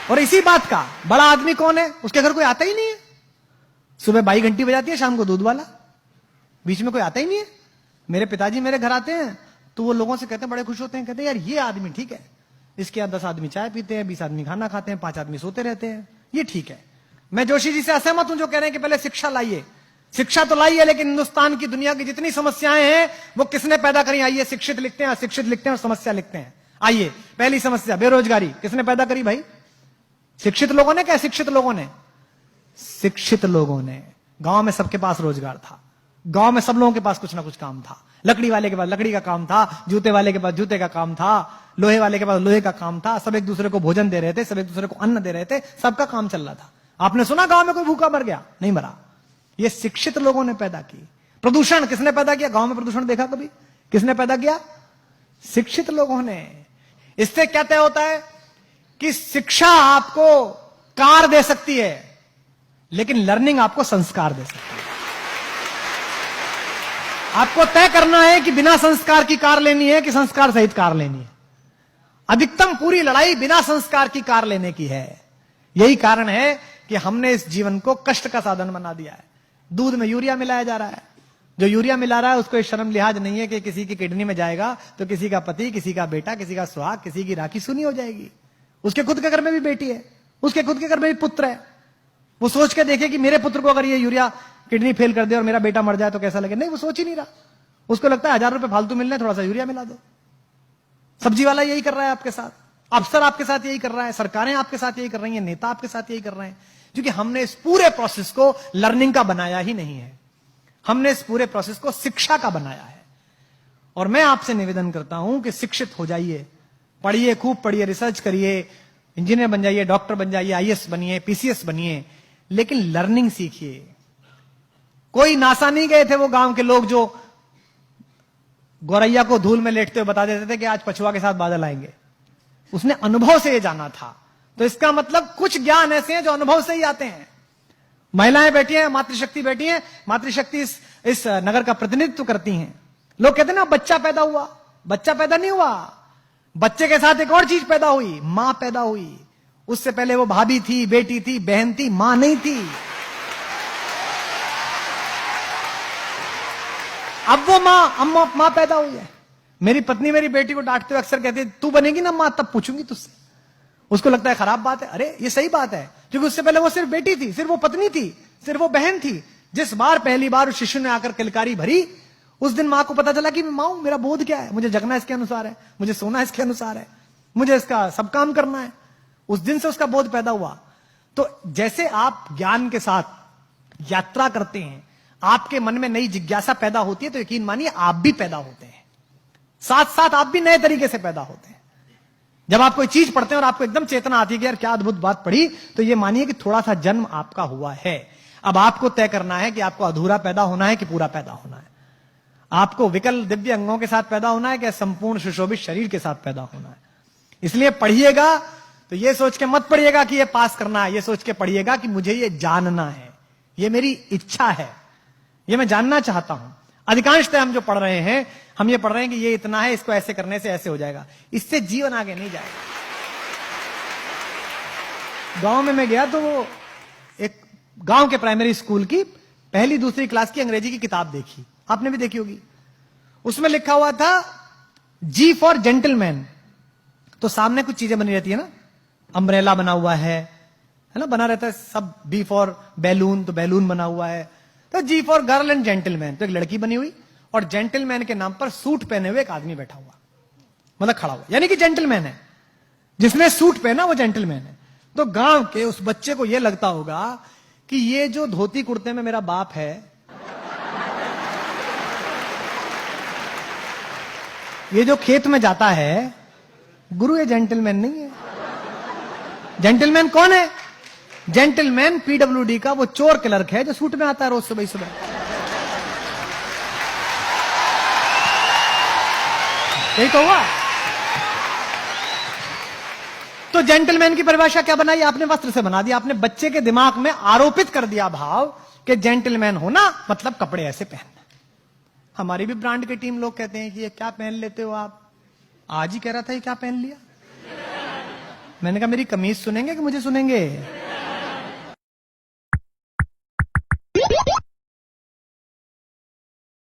और इसी बात का बड़ा आदमी कौन है? उसके घर कोई आता ही नहीं है। सुबह बाई घंटी बजाती है, शाम को दूध वाला, बीच में कोई आता ही नहीं है। मेरे पिताजी मेरे घर आते हैं तो वो लोगों से कहते हैं, बड़े खुश होते हैं, कहते हैं यार ये आदमी ठीक है, इसके यहाँ 10 आदमी चाय पीते हैं, 20 आदमी खाना खाते हैं, 5 आदमी सोते रहते हैं, ये ठीक है। मैं जोशी जी से असहमत हूं जो कह रहे हैं कि पहले शिक्षा लाइए। शिक्षा तो लाई है, लेकिन हिंदुस्तान की दुनिया की जितनी समस्याएं हैं वो किसने पैदा करी? आइए, शिक्षित लिखते हैं, अशिक्षित लिखते हैं और समस्या लिखते हैं। आइए, पहली समस्या बेरोजगारी, किसने पैदा करी भाई? शिक्षित लोगों ने क्या शिक्षित लोगों ने? शिक्षित लोगों ने। गांव में सबके पास रोजगार था, गांव में सब लोगों के पास कुछ ना कुछ काम था। लकड़ी वाले के पास लकड़ी का काम था, जूते वाले के पास जूते का काम था, लोहे वाले के पास लोहे का काम था। सब एक दूसरे को भोजन दे रहे थे, सब एक दूसरे को अन्न दे रहे थे, सबका काम चल रहा था। आपने सुना गांव में कोई भूखा मर गया? नहीं मरा। ये शिक्षित लोगों ने पैदा की। प्रदूषण किसने पैदा किया? गांव में प्रदूषण देखा कभी? किसने पैदा किया? शिक्षित लोगों ने। इससे क्या तय होता है कि शिक्षा आपको कार दे सकती है, लेकिन लर्निंग आपको संस्कार दे सकती है। आपको तय करना है कि बिना संस्कार की कार लेनी है कि संस्कार सहित कार लेनी है। अधिकतम पूरी लड़ाई बिना संस्कार की कार लेने की है। यही कारण है कि हमने इस जीवन को कष्ट का साधन बना दिया है। दूध में यूरिया मिलाया जा रहा है। जो यूरिया मिला रहा है उसको शर्म लिहाज नहीं है कि किसी की किडनी में जाएगा तो किसी का पति, किसी का बेटा, किसी का सुहाग, किसी की राखी सुनी हो जाएगी। उसके खुद के घर में भी बेटी है, उसके खुद के घर में भी पुत्र है। वो सोच के देखे कि मेरे पुत्र को अगर ये यूरिया किडनी फेल कर दे और मेरा बेटा मर जाए तो कैसा लगे। नहीं, वो सोच ही नहीं रहा। उसको लगता है 1000 रुपए फालतू मिल रहे, थोड़ा सा यूरिया मिला दो। सब्जी वाला यही कर रहा है आपके साथ, अफसर आपके साथ यही कर रहा है, सरकारें आपके साथ यही कर रही हैं, नेता आपके साथ यही कर रहे हैं, क्योंकि हमने इस पूरे प्रोसेस को लर्निंग का बनाया ही नहीं है। हमने इस पूरे प्रोसेस को शिक्षा का बनाया है। और मैं आपसे निवेदन करता हूं कि शिक्षित हो जाइए, पढ़िए, खूब पढ़िए, रिसर्च करिए, इंजीनियर बन जाइए, डॉक्टर बन जाइए, आईएएस बनिए, पीसीएस बनिए, लेकिन लर्निंग सीखिए। कोई नासा नहीं गए थे वो गांव के लोग जो गौरैया को धूल में लेटते हुए बता देते थे कि आज पछुआ के साथ बादल आएंगे। उसने अनुभव से ये जाना था। तो इसका मतलब कुछ ज्ञान ऐसे हैं जो अनुभव से ही आते हैं। महिलाएं बैठी हैं, मातृशक्ति बैठी हैं, मातृशक्ति इस नगर का प्रतिनिधित्व करती हैं। लोग कहते हैं ना बच्चा पैदा हुआ, बच्चा पैदा नहीं हुआ, बच्चे के साथ एक और चीज पैदा हुई, मां पैदा हुई। उससे पहले वो भाभी थी, बेटी थी, बहन थी, मां नहीं थी। अब वो मां पैदा हुई है। मेरी पत्नी मेरी बेटी को डांटते हुए अक्सर कहती है, तू बनेगी ना मां तब पूछूंगी तुझसे। उसको लगता है खराब बात है। अरे ये सही बात है, क्योंकि उससे पहले वो सिर्फ बेटी थी, सिर्फ वो पत्नी थी, सिर्फ वो बहन थी। जिस बार पहली बार उस शिशु ने आकर किलकारी भरी, उस दिन मां को पता चला कि मैं मां हूं, मेरा बोध क्या है, मुझे जगना इसके अनुसार है, मुझे सोना इसके अनुसार है, मुझे इसका सब काम करना है। उस दिन से उसका बोध पैदा हुआ। तो जैसे आप ज्ञान के साथ यात्रा करते हैं, आपके मन में नई जिज्ञासा पैदा होती है, तो यकीन मानिए आप भी पैदा होते हैं, साथ साथ आप भी नए तरीके से पैदा होते हैं। जब आप कोई चीज पढ़ते हैं और आपको एकदम चेतना आती है कि यार क्या अद्भुत बात पढ़ी, तो ये मानिए कि थोड़ा सा जन्म आपका हुआ है। अब आपको तय करना है कि आपको अधूरा पैदा होना है कि पूरा पैदा होना है। आपको विकल दिव्य अंगों के साथ पैदा होना है कि संपूर्ण सुशोभित शरीर के साथ पैदा होना है। इसलिए पढ़िएगा तो ये सोच के मत पढ़िएगा कि ये पास करना है, ये सोच के पढ़िएगा कि मुझे ये जानना है, ये मेरी इच्छा है, ये मैं जानना चाहता हूं। अधिकांशतः हम जो पढ़ रहे हैं, हम ये पढ़ रहे हैं कि ये इतना है, इसको ऐसे करने से ऐसे हो जाएगा। इससे जीवन आगे नहीं जाएगा। गांव में मैं गया तो वो एक गांव के प्राइमरी स्कूल की पहली दूसरी क्लास की अंग्रेजी की किताब देखी, आपने भी देखी होगी। उसमें लिखा हुआ था जी फॉर जेंटलमैन। तो सामने कुछ चीजें बनी रहती है ना, अम्ब्रेला बना हुआ है ना, बना रहता है सब। बी फॉर बैलून, तो बैलून बना हुआ है। तो जी फॉर गर्ल एंड जेंटलमैन, तो एक लड़की बनी हुई और जेंटलमैन के नाम पर सूट पहने हुए एक आदमी बैठा हुआ, मतलब खड़ा हुआ, यानी कि जेंटलमैन है। जिसने सूट पहना वो जेंटलमैन है। तो गांव के उस बच्चे को यह लगता होगा कि ये जो धोती कुर्ते में मेरा बाप है, ये जो खेत में जाता है, गुरु ये जेंटलमैन नहीं है। जेंटलमैन कौन है? जेंटलमैन पीडब्ल्यूडी का वो चोर क्लर्क है जो सूट में आता है रोज सुबह सुबह। यही तो हुआ। तो जेंटलमैन की परिभाषा क्या बनाई आपने? वस्त्र से बना दिया। आपने बच्चे के दिमाग में आरोपित कर दिया भाव कि जेंटलमैन होना मतलब कपड़े ऐसे पहनना। हमारी भी ब्रांड की टीम लोग कहते हैं कि ये क्या पहन लेते हो आप, आज ही कह रहा था ये क्या पहन लिया। मैंने कहा मेरी कमीज सुनेंगे कि मुझे सुनेंगे?